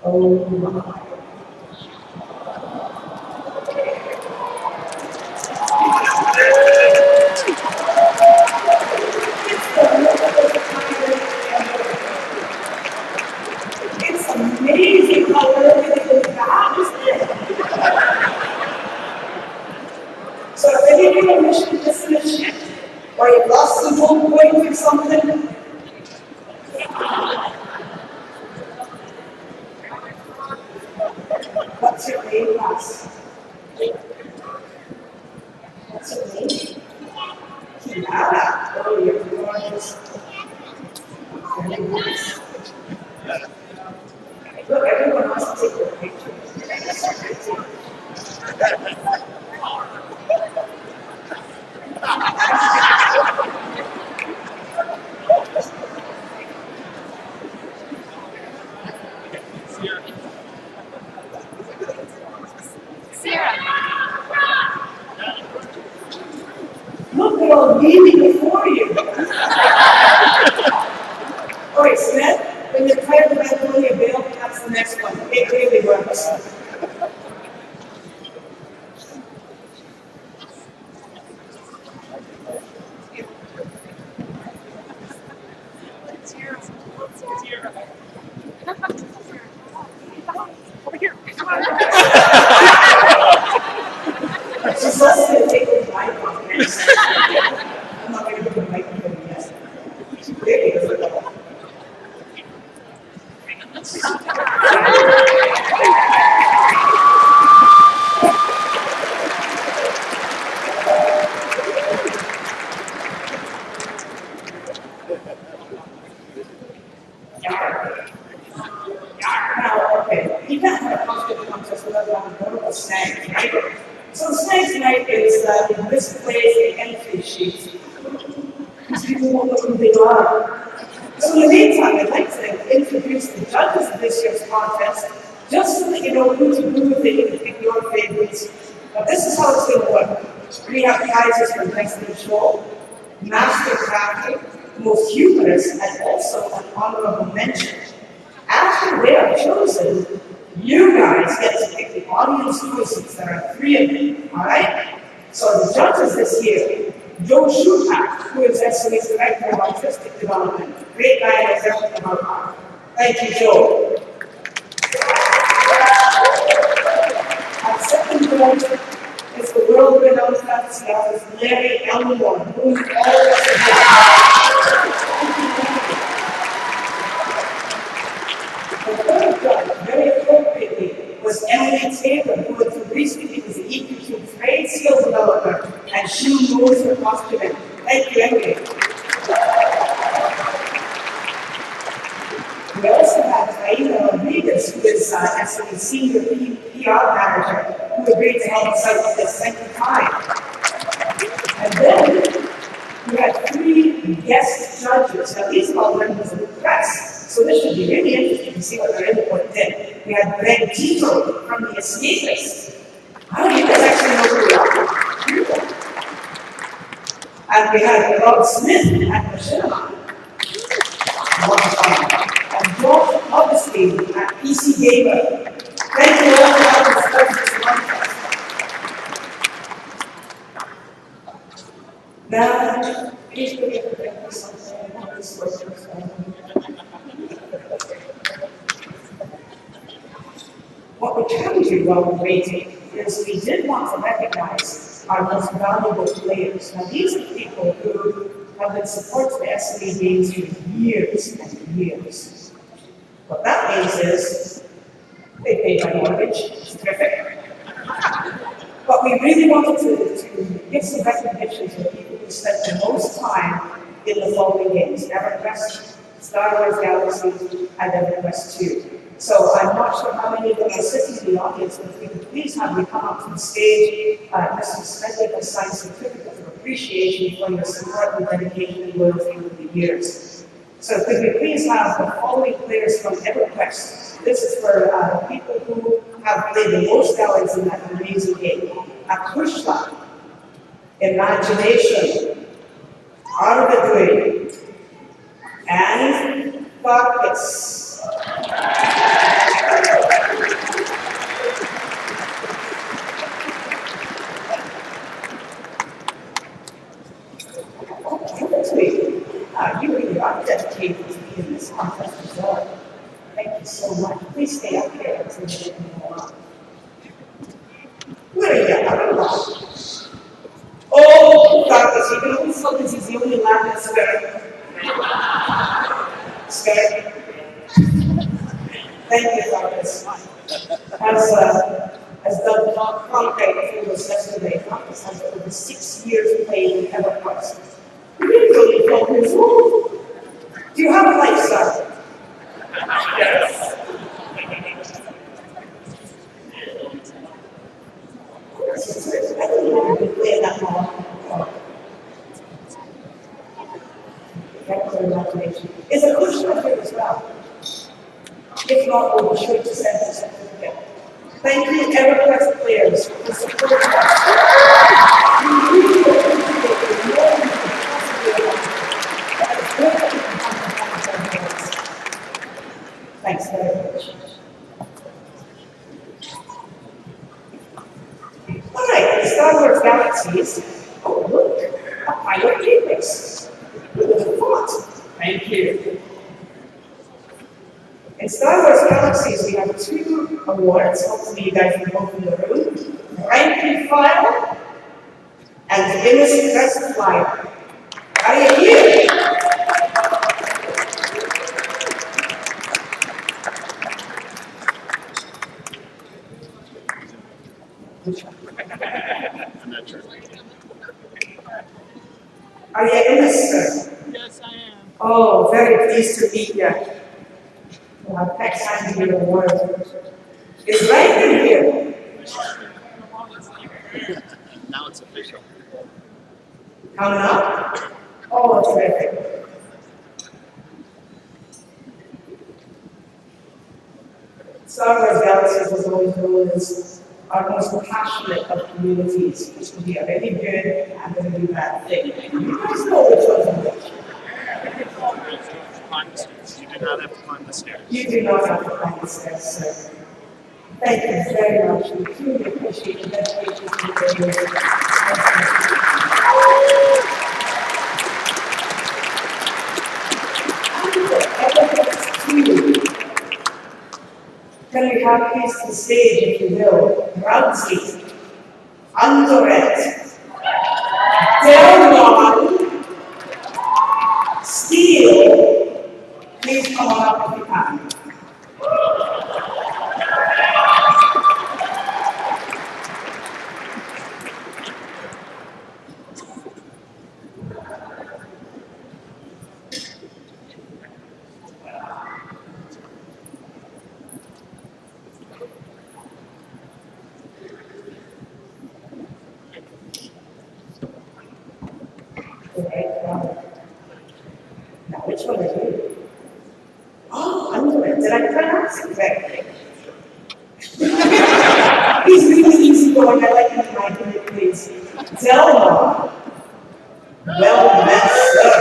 Oh my. It's the most kind ever. It's amazing how early they go back, isn't it? So if any of you are mission this mission, or you've lost some home point or something, what's your name, class? What's your name? Kiara. Oh, you're gorgeous. Very nice. Look, everyone wants to take your picture. Look, they're all leaving before you. All right, Smith, when you're tired of Magnolia Bill, that's the next one. It really works. She's also going to take the mic off next. I'm not going to give the microphone yet. She really doesn't know. Now, okay, you can't have a costume contest without having a normal snag, right? So snag tonight is misplays the entry sheet. These people won't know who they are. So in the meantime, I'd like to introduce the judges of this year's contest, just so that you know who to do if they can pick your favorites. Now this is how it's going to work. We have prizes for best in show, master crafting, most humorous, and also an honorable mention. After they are chosen, you guys get to pick the audience choices. There are three of them, all right? So the judges this year, Joe Schupak, who is SOE's Director of Artistic Development. Great guy and executive about art. Thank you, Joe. Our second judge is the world-renowned fantasy artist Larry Elmore, who is always the third judge, very appropriately, was Emily Taylor, who until recently was the EQ2 trade skill developer, and she knows her costuming. Thank you, Emily. We also have Taina Rodriguez, who is SOE's senior PR manager, who agreed to help us out with this. Thank you, Kai. And then we had three guest judges. Now, these are all members of the press, so this should be really interesting to see what their input did. We had Greg Tito from The Escapists. How do you guys actually know who we are? And we had Rob Smith at Machinima. And George Augustine at PC Gamer. Thank you all for having us start this contest. Now, please forget to thank me something about this work. What we can do while we're waiting is we did want to recognize our most valuable players. Now, these are people who have been supporting the SOE games for years and years. What that means is they paid my mortgage, it's terrific. But we really wanted to give some recognition to the people who spent the most time in the following games: EverQuest, Star Wars Galaxy, and EverQuest 2. So I'm not sure how many of them are sitting in the audience, but if we could please have you come up to the stage. Mr. Smedley has signed certificates of appreciation for your support and dedication and loyalty over the years. So could we please have the following players from EverQuest? This is for people who have played the most hours in that amazing game. Akushla, Imagination, Arvidui, and Focus. so much. Please stay up here until we get more on. Where are you? I don't know. Oh, Doctor, you can only focus is the only lab that's scared. Scared. Thank you, Doctors. As Doug Cronkite told us yesterday, Doctors has over 6 years playing in EverQuest. You're only 12 years old. Do you have a lifestyle? Yes. I don't know if you play that long. It's a good structure as well. If not, we'll be sure to send the certificate. Thank you, EverQuest players, for supporting us. We really appreciate the more we can possibly Thanks very much. All right, the Star Wars Galaxies. Oh, look, a pilot campus. Who would have thought? Thank you. In Star Wars Galaxies, we have 2 awards. Hopefully, you guys can both in the room. Rank and File and Famous Crest Flyer. Are you here? I'm not sure. Are you in this, sir? Yes, I am. Oh, very pleased to meet you. Well, next time you get an award. Is Rankin here? Now it's official. Coming up? Oh, terrific. Star Wars Galaxies was always known as our most passionate of communities, which can be a very good and a very bad thing. You guys know which one's which. You do not have to climb the stairs. You do not have to climb the stairs, sir. Thank you very much. We truly appreciate the dedication to the video. Can we have please the stage, if you will, Ramsey, Andoret, Delmon, Steele, please come on up if you can. Now, which one are you? Oh, Andoret. Did I pronounce it correctly? He's really easy going. I like him in my group, please. Delma. Well met, sir.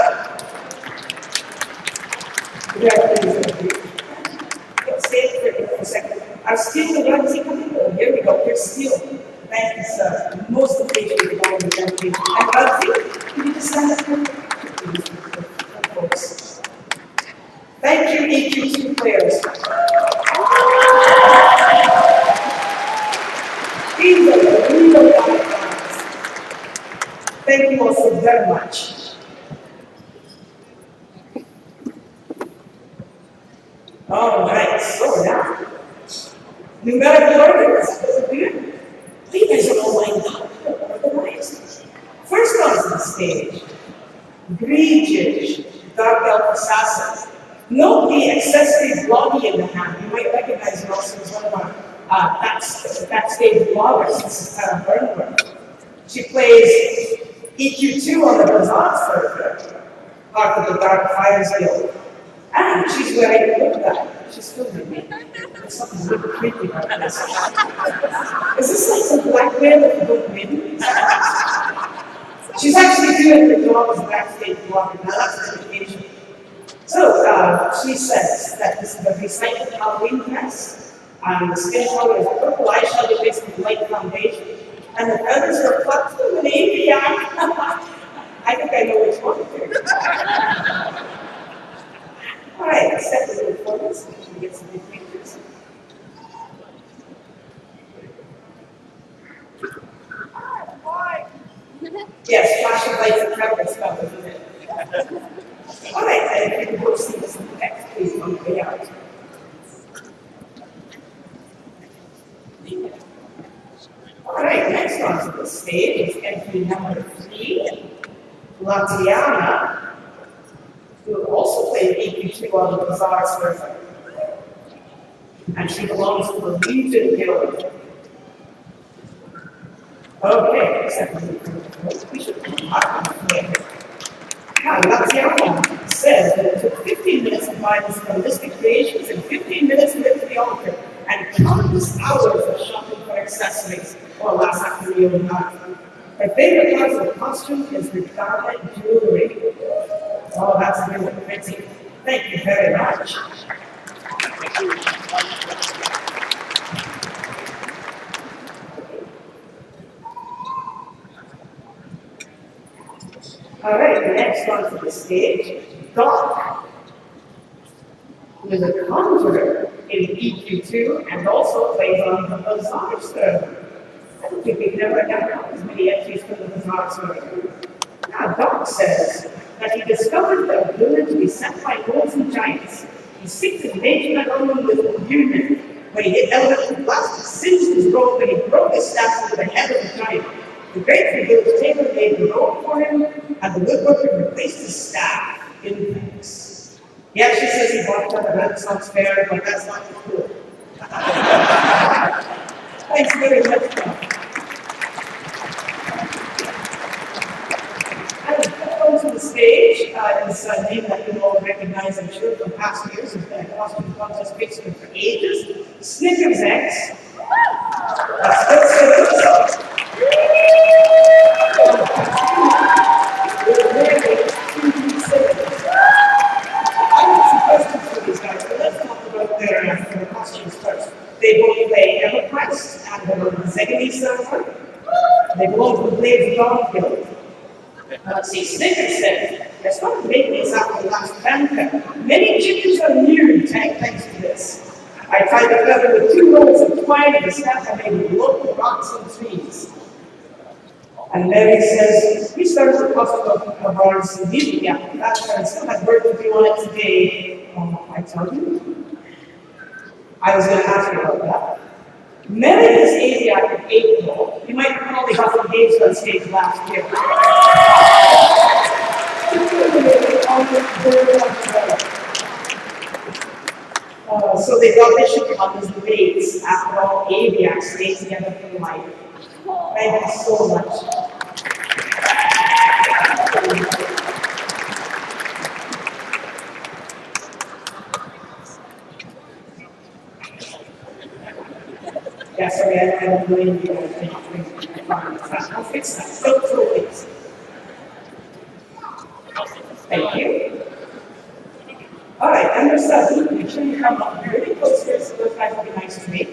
Stay for a second. I'm still the Ramsey coming. Oh, here we go. Here's Steele. Thank you, sir. Most appreciated by the Ramsey. And Ramsey, can you just stand up here? Folks. Thank you, EQ2 players. These are the real guidelines. Thank you all so very much. All right, so now, numerical order is good. You guys are all lined up, organized. First on the stage, Grigid, Dark Elf Assassin. Note the accessory bloggy in the hand. You might recognize her also as one of our backstage bloggers. This is Tara Burnworth. She plays EQ2 on the Bazaar server, part of the Dark Fires Guild. And she's wearing, look at that, she's filming me. There's something really creepy about this. Is this like some blackmail that you don't win? She's actually doing her job as a backstage blogger. Now that's dedication. So she says that this is a recycled Halloween dress, and the skin color is purple eyeshadow based with light foundation, and the feathers are plucked from an avian. I think I know which one it is. All right, second performance, she gets a big Yes, flashing lights and traffic stuff, isn't it? All right, and if you can go see this next, please, on the way out. All right, next onto the stage is entry number 3, Latiana, who also played EQ2 on the Bizarre Surfer. And she belongs to the Legion Guild. Okay, except we should now, Latiana says that it took 15 minutes to find some holistic creations and 15 minutes to lift the altar, and countless hours of shopping for accessories or last afternoon night. Her favorite part of the costume is the garment jewelry. Oh, that's really pretty. Thank you very much. All right, next onto the stage, Doc, who is a conjurer in EQ2 and also plays on the Bizarre Server. I don't think we've never done as many entries for the Bizarre Server. Now, Doc says that he discovered the ability to be sent by ghouls and giants. He seeks his nature alone with communion. When he hit elemental blast, he singed his robe and he broke his staff with the head of the giant. The grateful village tailor made the robe for him, and the woodworker replaced his staff in thanks. He actually says he bought it at the Renaissance Fair, but that's not cool. Thanks very much, Doc. To the stage is a name that you all recognize, I'm sure, from past years. It's been a costume contest fixture for ages. Snickers X. I have some questions for these guys, but let's talk about their costumes first. They both play EverQuest and the Zegany server. They belong to the Blades Dawn Guild. Let's see, Snickers said, I started making this after the last fanfare. Many chickens are new, thanks to this. I tied the feather with 2 rolls of twine and the staff I made with local rocks and trees. And Mary says, we started the costume of ours immediately after that, and I still had work to do on it today. I tell you. I was going to ask you about that. Mary is Asiac in April. You might recall they got engaged on stage last year. So they thought they should come as mates. After all, Aviacs stay together for life. Thank you so much. Yeah, sorry, I don't blame you. I'll fix that. Don't throw things. Thank you. All right, number 7. Make sure you come up really close here so those guys will be nice to me.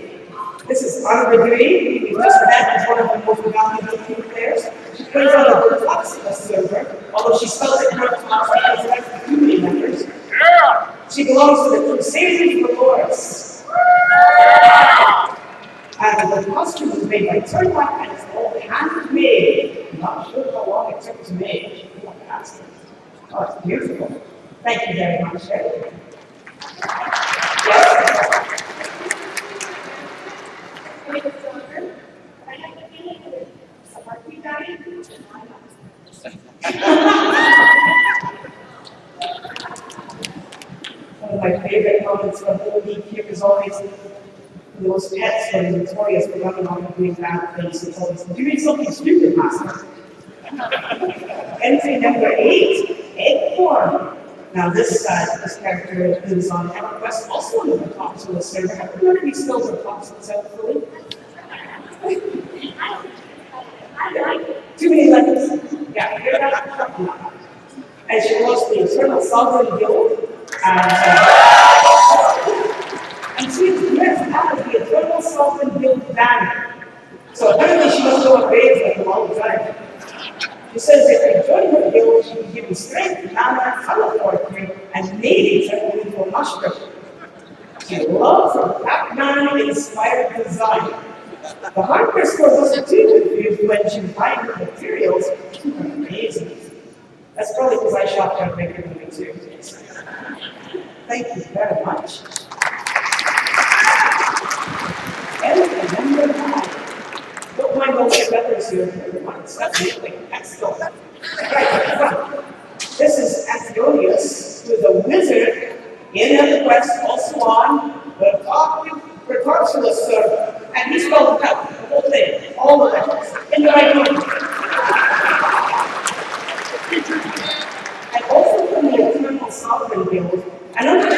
This is Anna Degree. We just met as one of the most valuable team players. She plays on the Bertux server, although she spells it Bertux because that's the community members. She belongs to the Crusaders Dolores. And the costume was made by Turnback and it's all handmade. I'm not sure how long it took to make. Oh, it's beautiful. Thank you very much, Sherry. Yes? One of my favorite moments from the week here is always those pets who are notorious for running off and doing bad things. It's always doing something stupid last night. Entry number 8, Eggcorn. Now this character is on EverQuest, also on the Topsoil server. Have you already spelled the Topsoil out fully? Too many letters. Yeah, you're not. And she was the Eternal Sovereign Guild. And she is dressed as the Eternal Sovereign Guild banner. So apparently she must go on raids like a long time. She says if you join her guild, she can give you strength, mana, teleport you, and maybe turn you into a mushroom. She loves her Pac-Man inspired design. The hardware store wasn't too confused when she was buying her materials. She was amazing. That's probably because I shopped out regularly too. Thank you very much. And number 9. Don't mind all the feathers here. That's really excellent. Right. This is Antonius, who's a wizard in the quest, also on the Pretorsulus server. And he spelled it out, the whole thing, all the letters, in the right order. And also from the Eternal Sovereign Guild, and under the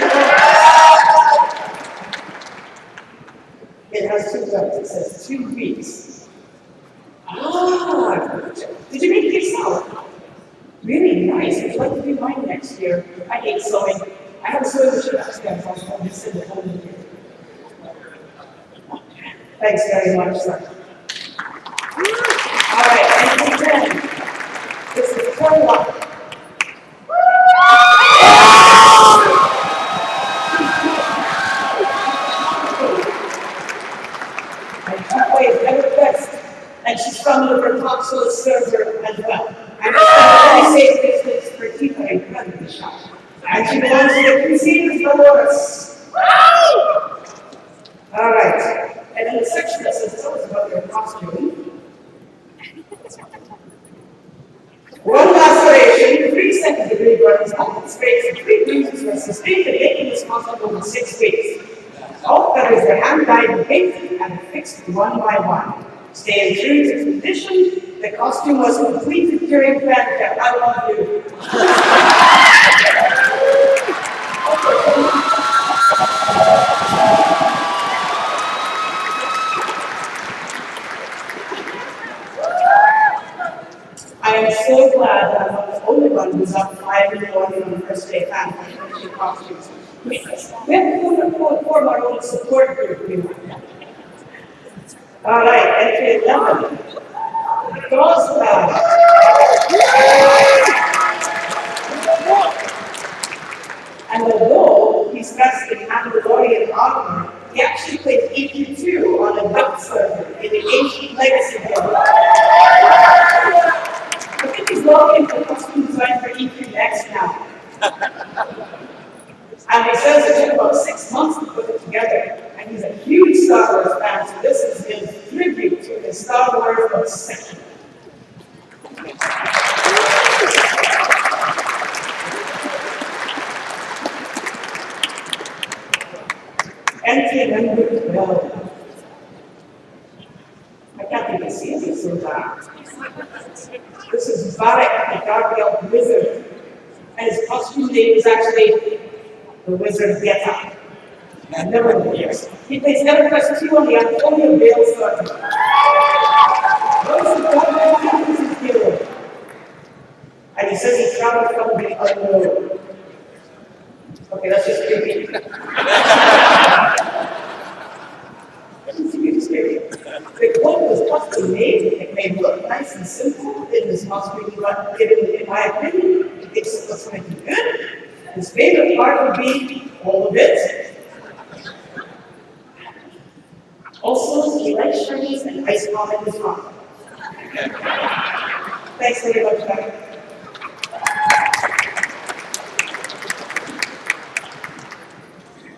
it has 2 letters, it says 2 weeks. Ah, did you make it yourself? Really nice. I'd like to do mine next year. I hate sewing. I have a sewing machine upstairs, so I'll just send it home with you. Thanks very much, sir. All right, and then this is Carla. And she plays ever best, and she's from the Vertoxula server as well. And it's a very safe business for keeping a incredibly shop. And she belongs to the Crusaders Dolores. All right. And in the section that says, tell us about your costume. 1 laceration, 3 second-degree burns, open space, and 3 bruises were sustained and making this costume over 6 weeks. All feathers were hand-dyed and painted and fixed 1 by 1. Staying true to tradition, the costume was completed during fanfare. I love you. I am so glad that I'm not the only one who's up 5 in the morning on the first day fanfare finishing costumes. We have to form our own support group. All right, entry 11. Gospel. And although he's dressed in Mandalorian armor, he actually played EQ2 on a duck server in the ancient legacy game. I think he's looking for costume design for EQ next now. And he says it took about 6 months to put it together. And he's a huge Star Wars fan, so this is his tribute to his Star Wars obsession. Entry number 12. I can't even see it, it's so dark. This is Varek, the Dark Elf Wizard. And his costume name is actually the Wizard Get Up. And never years. He plays EverQuest 2 on the Antonio Bale server. Those who don't know him is his hero. And he says he traveled from the unknown. Okay, that's just creepy. The quote was custom made. It may look nice and simple in this costume, but in my opinion, it makes it look pretty good. His favorite part would be all of it. Also, he likes shinies and ice cream in his pocket. Thanks very much, Doug.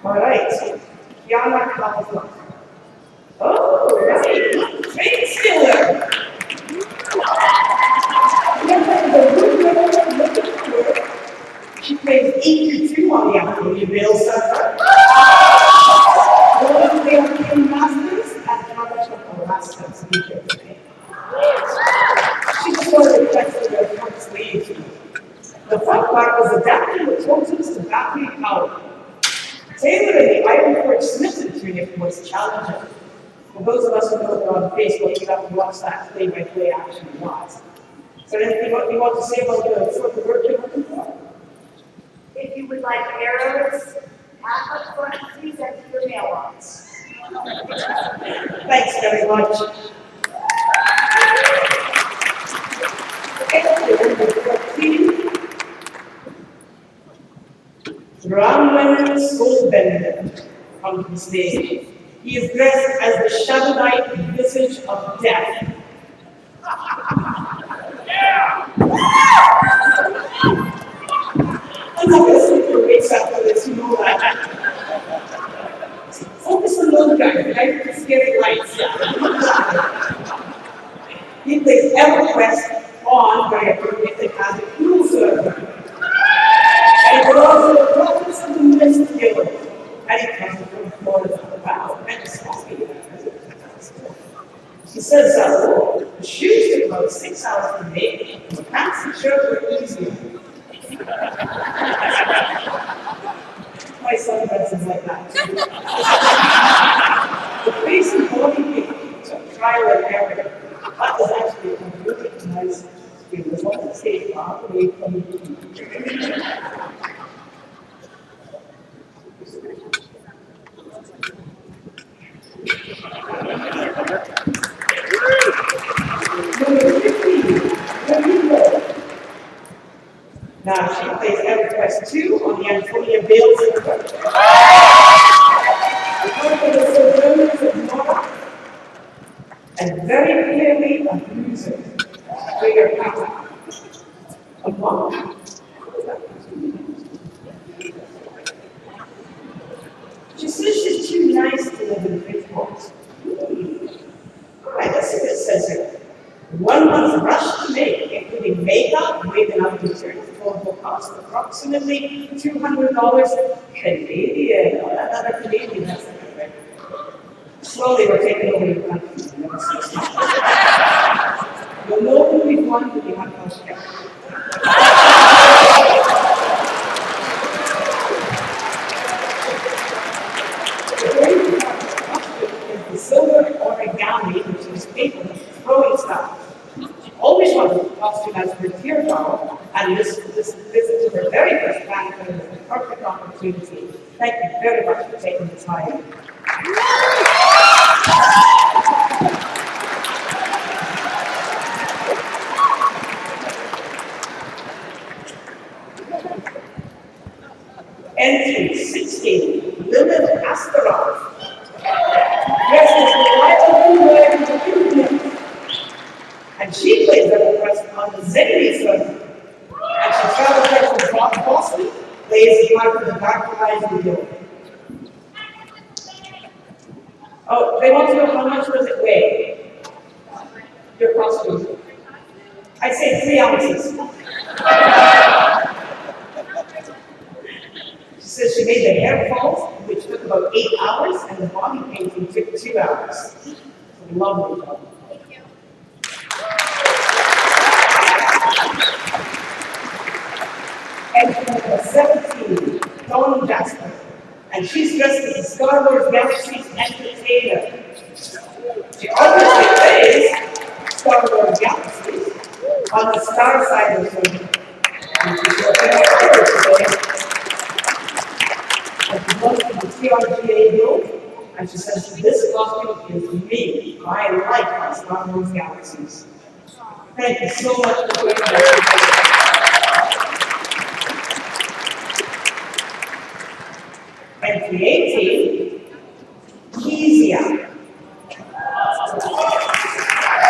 All right, Yana Kaufman. Oh, right, train stealer. She plays EQ2 on the Antonio Bale server. One of the Arcane Masters and College of Alaska speaker today. She just wanted to flex with her front sleeves. The front part was adapted with tokens to battery power. Taylor in the Iron Forge Smithson tunic was challenging. For those of us who know it on Facebook, you have to watch that play-by-play action live. So anything you want to say about the sort of work you're looking for? If you would like arrows, up front, please enter your mailbox. Thanks very much. Number 14. Ramon Soulbender on the stage. He is dressed as the Shadowite visage of death. I'm not going to sleep your wakes after this, you know that. Focus on those guys, right? The scary lights. He plays EverQuest on by a permitted as a cool server. And he belongs to the province of the Mist Guild. And he comes from Florida. Wow, that's happy. He says, the shoes took about 6 hours to make, and the pants and shirt were easier. My son dresses like that. The face and body paint took trial and error. That was actually a really nice experience. I want to stay far away from the Number 15, Camille. Now she plays EverQuest 2 on the Antonia Bale server. The confidence of Germans of Nora, and very clearly a bruiser. Bigger power. A monk. She says she's too nice to live in Bridgeport. Alright, let's see what it says here. 1 month rush to make, including makeup, wig and other materials. Total cost approximately $200 Canadian. Oh, another Canadian, that's not right. Slowly we're taking over your country. You'll know who we've won when you have health care. The silver origami, which is paper throwing stuff. Always wanted to costume as her tear towel, and this visit to her very first banquet is the perfect opportunity. Thank you very much for taking the time. Entry 16, Lilith Askarov. Dressed as the wild wearing the Indians. And she plays EverQuest on the Ziggy server. And she travels there from Boston, plays the part of the Dark Eyes video. Oh, they want to know how much does it weigh? Your costume. I'd say 3 ounces. She says she made the hair falls, which took about 8 hours, and the body painting took 2 hours. So lovely job. Entry number 17, Dawn Jasper. And she's dressed as the Star Wars Galaxy's entertainer. She obviously plays Star Wars Galaxy on the Star side of the film. And she's working on today. And she goes to the TRGA Guild, and she says, this costume is me. I like my Star Wars Galaxies. Thank you so much for doing that. Entry 18, Kezia.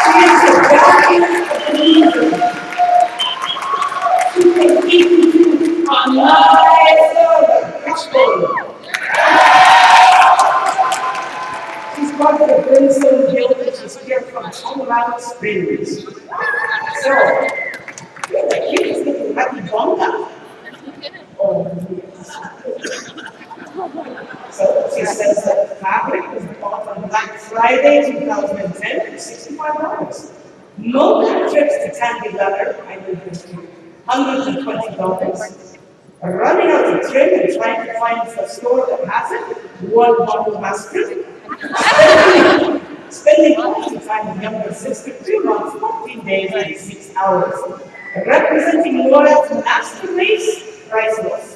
She is the guardian of the music. She can keep you on live server. She's part of the Brimstone Guild, and she's here from Colorado Springs. So, you're the cutest little happy bonga. Oh, yes. So she says that the fabric was bought on Black Friday 2010 for $65. No more trips to Tandy Leather, I lived in $120. Running out of trim and trying to find a store that has it, 1 bottle of aspirin. Spending quality time with younger sister, 2 months, 14 days, and 6 hours. Representing Laura's master race, priceless.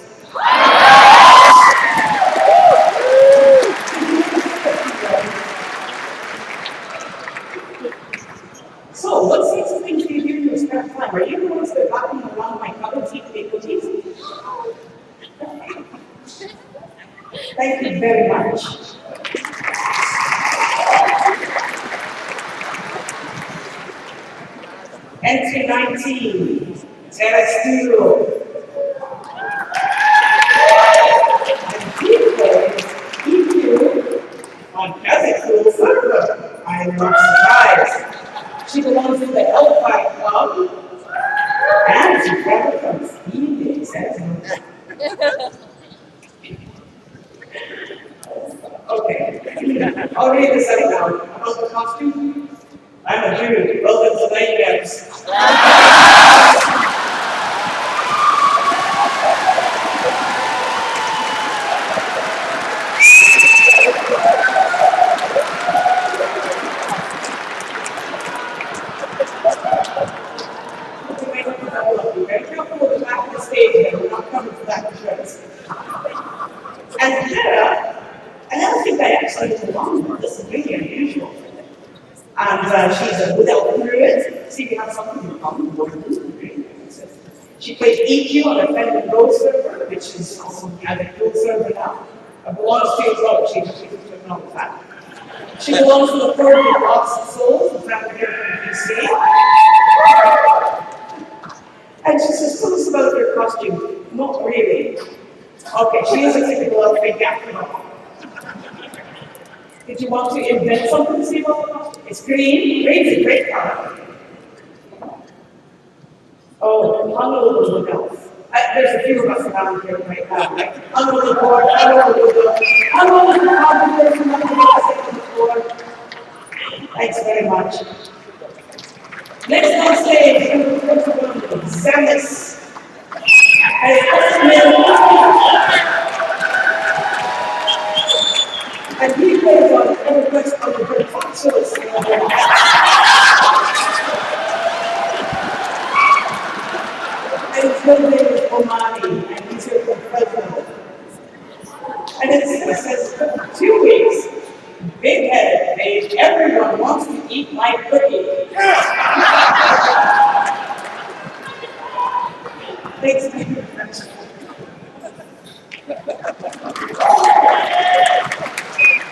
So, what sorts of things do you do in your spare time? Are you the ones that are walking around my cupboard eating cookies? Thank you very much. 19, Sarah Steele. And he plays EQ on Kazakh server. I am not surprised. She belongs to the L5 Club, and she traveled from Phoenix. Okay, I'll read this out now. About the costume? I'm a Jew. Welcome to Nightmares. Be very careful with the back of the stage here. We're not coming for that insurance. And Hera, another thing I actually belong with, this is really unusual. And she's a without fluid. See, we have something in common. She plays EQ on a Fender Pro server, which is also a cool server now. It belongs to as well. She just took all of that. She belongs to the third of Lost Souls, in fact, here from DC. And she says, tell us about your costume. Not really. Okay, she is a typical outfit after all. Did you want to invent something to see about the costume? It's green. Green's a great color. Oh, Honolulu Lookout. There's a few of us around here right now. Right? Honolulu Board, Honolulu Lookout. Honolulu Lookout, Honolulu. Thanks very much. Next on stage, Zemis. And he plays on every place on the percussionist. And his middle name is Omani, and he's here from Fresno. And it says, 2 weeks, big-headed page, everyone wants to eat my cookie. Thanks,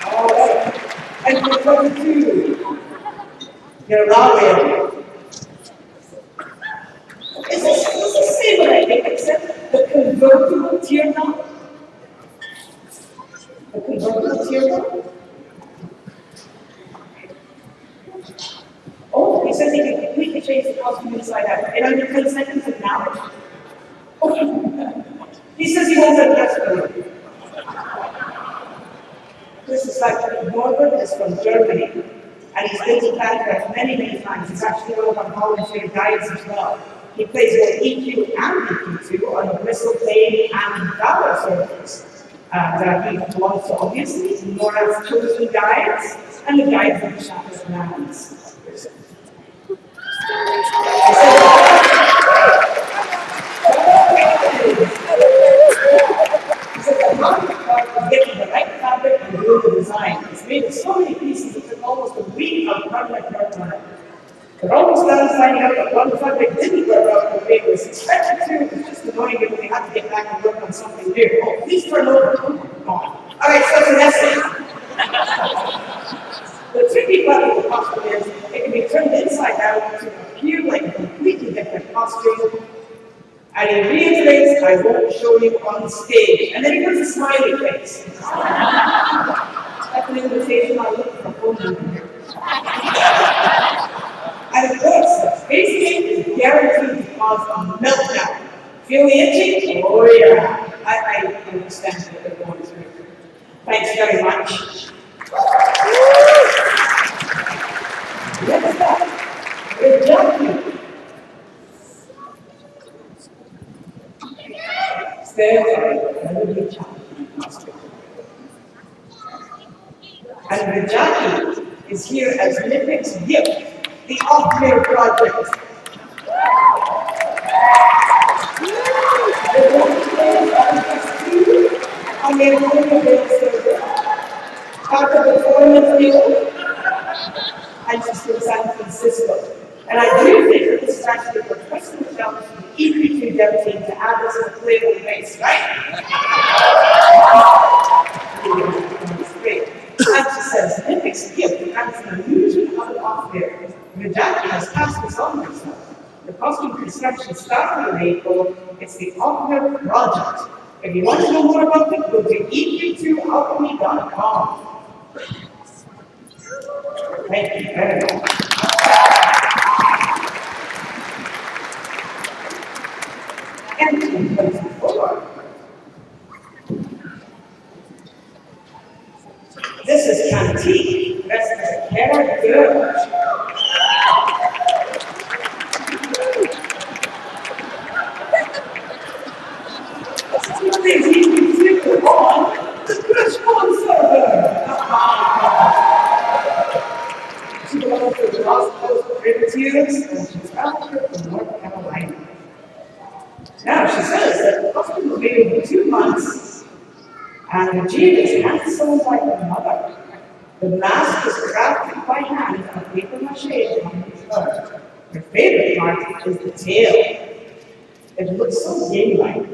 all right. And for number 2, Yaralia. Is this the same what I think, except the convertible tear knot? The convertible tear knot? Oh, he says he can completely change the costume inside out. In under 10 seconds from now. Oh. He says he won't undress for you. This is like Norbert is from Germany, and he's been to Canada many, many times. He's actually one of our volunteer guides as well. He plays both EQ and EQ2 on the Bristol Plain and Valor servers. He belongs to obviously Nora's chosen guides and the guides of the Shadows Lands. Getting the right fabric and doing the design. It's made of so many pieces, it took almost a week of permanent work on it. We're almost done finding out that one fabric didn't work out the way it was expected to. It was just annoying because we had to get back and work on something new. Oh, please turn over. Oh my God. All right, so it's an essay. The tricky part of the costume is it can be turned inside out to appear like a completely different costume. And he reiterates, I won't show you on stage. And then he puts a smiley face. That's an invitation I look for home. And of course, facing is guaranteed to cause a meltdown. Feel the itching? Oh yeah. I understand what they're going through. Thanks very much. Next up, we're jumping. And Rajani is here as Lipic's gift, the off-air project. The on their Colonial server, part of the Foreign Field, and she's from San Francisco. And I do think this is actually a personal challenge for the EP2 dev team to add this as a playable base, right? Great. And she says, Olympics gift adds an illusion of an off there. Rajani has passed this on herself. The costume construction started in April. It's the ultimate project. If you want to know more about it, go to eq2alchemy.com. Thank you very much. And 2024. This is Cantique. This is a character. Things you can do on the Crush One server. She belongs to the Lost Coast Privateers, and she's out here from North Carolina. Now, she says that the costume was made over 2 months, and the jean is hand sewn by her mother. The mask was crafted by hand on paper mache behind the fur. Her favorite part is the tail. It looks so game-like.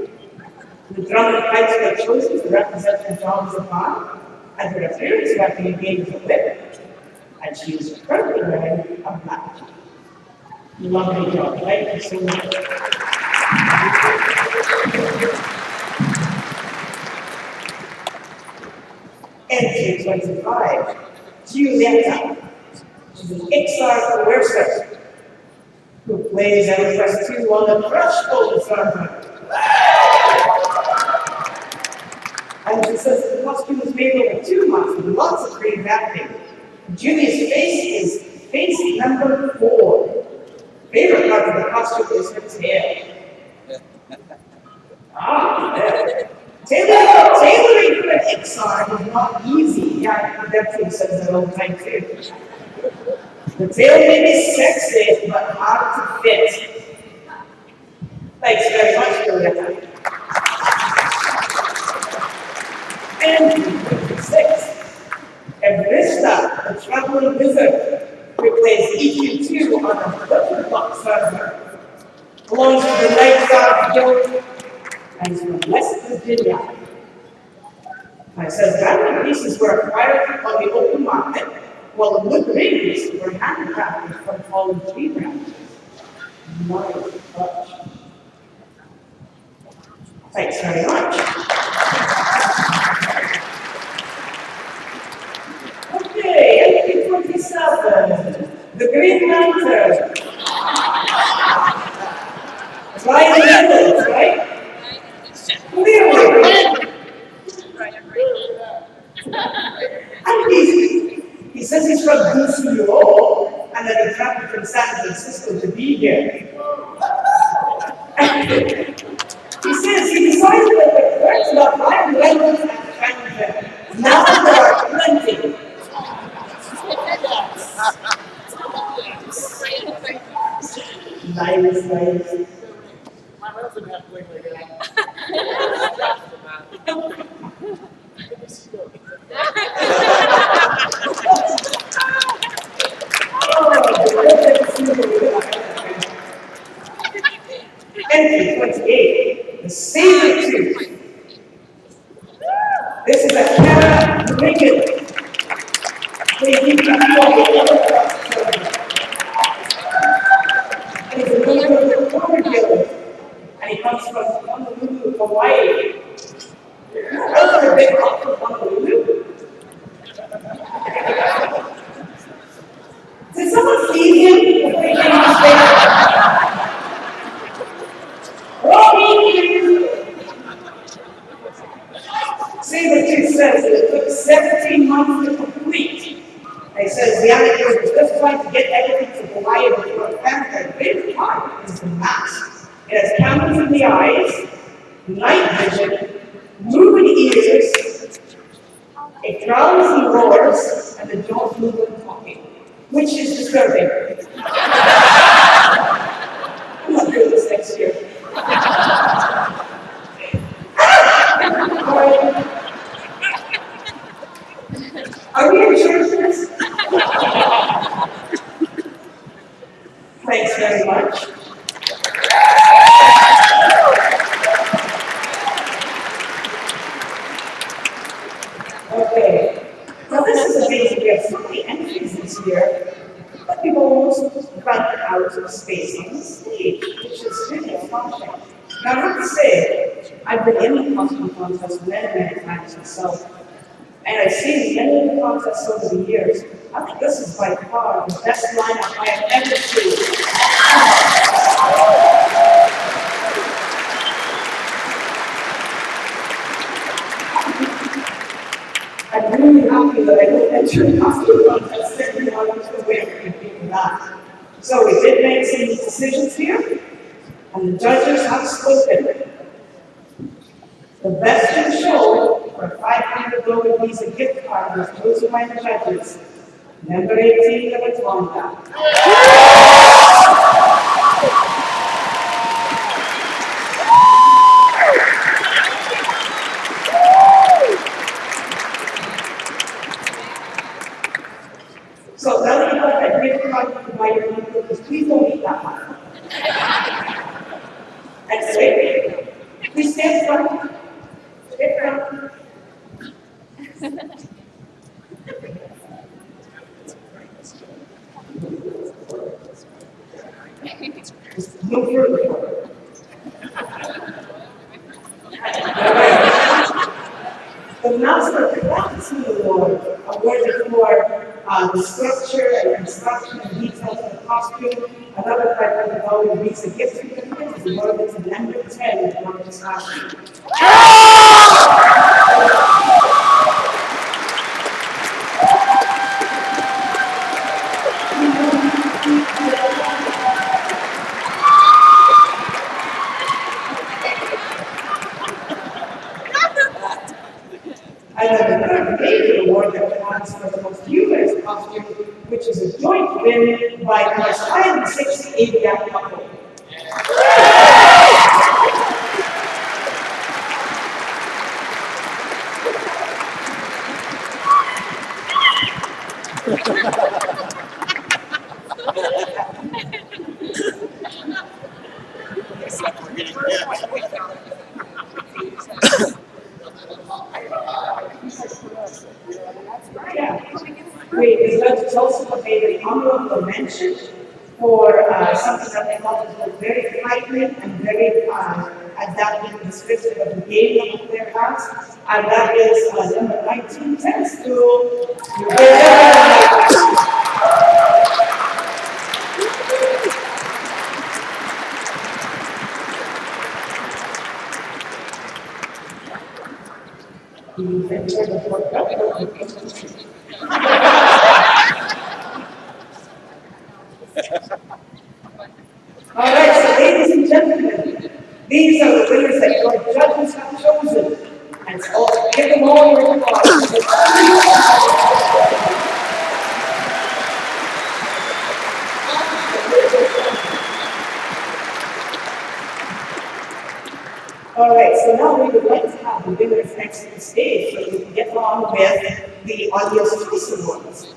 The drum and pipes were chosen to represent her job as a farm, and her appearance weapon again is a whip, and she is currently wearing a black jean. Lovely job, thank you so much. Entry 25, Giulietta. She's an XR coercer who plays Empress 2 on the Crush One server. And she says the costume was made over 2 months with lots of great acting. Julia's face is face number 4. Favorite part of the costume is her tail. Yeah. Tailoring for an XR is not easy. Yeah, Deputy says that all the time too. The tail may be sexy, but hard to fit. Thanks very much, Julietta. And 6, Evrista, the traveling wizard, who plays EQ2 on a Butterfly server, belongs to the Night Guard Guild, and is from West Virginia. And it says random pieces were acquired on the open market, while the wood grain pieces were handcrafted from fallen tree branches. Nice touch. Thanks very much. Okay, entry 27, the Green Lantern. Right in the middle, right? Clearly. And he says he's from DCO, and that he traveled from San Francisco to be here. He says he decided that the first got 5 lemons and cranberry. Now there are plenty. Nice. My husband had to wait like that. Entry 28, the saber tooth. This is a Cara Riggin. He's a member of the Porter Guild, and he comes from Honolulu, Hawaii. Those are a big help from Honolulu. Did someone feed him before he came to stay? Sabertooth says that it took 17 months to complete. And he says the anecdote was just trying to get everything to Hawaii before it found their favorite part is the mask. It has cameras in the eyes, night vision, moving ears, it growls and roars, and the jaws move when talking, which is disturbing. I'm not doing this next year. Are we insured for this? Thanks very much. Okay. Now this is amazing. We have so many entries this year, but we've almost run out of space on the stage, which is really astonishing. Now, I have to say, I've been in the costume contest many times myself, and I've seen many of the contests over the years. I think this is by far the best lineup I have ever seen. I'm really happy that I don't enter a costume contest every one of the way for people that. So we did make some decisions here, and the judges have spoken. The best in the show for a $500 Visa gift card was chosen by the judges. Number 18, the Batonga. So now that you got that gift card to buy your own cookies, please don't eat that one. And wait, please stand front. Stand front. Just move further. The Master Craftsman Award, awarded for the structure and construction and details of the costume. Another $500 Visa gift certificate is awarded to number 10 for this costume. And then the third major award that counts for the most humorous costume, which is a joint win by the most 560 ABF couple. Yeah. Wait, the judges also made an honorable mention for something that they thought was very frightening and very adapting descriptive of the game of the player has, and that is number 19, tennis school. All right, so ladies and gentlemen, these are the winners that your judges have chosen. And so give them all your applause. All right, so now we would like to have the winners next to the stage so we can get on with the Audience Choice Awards.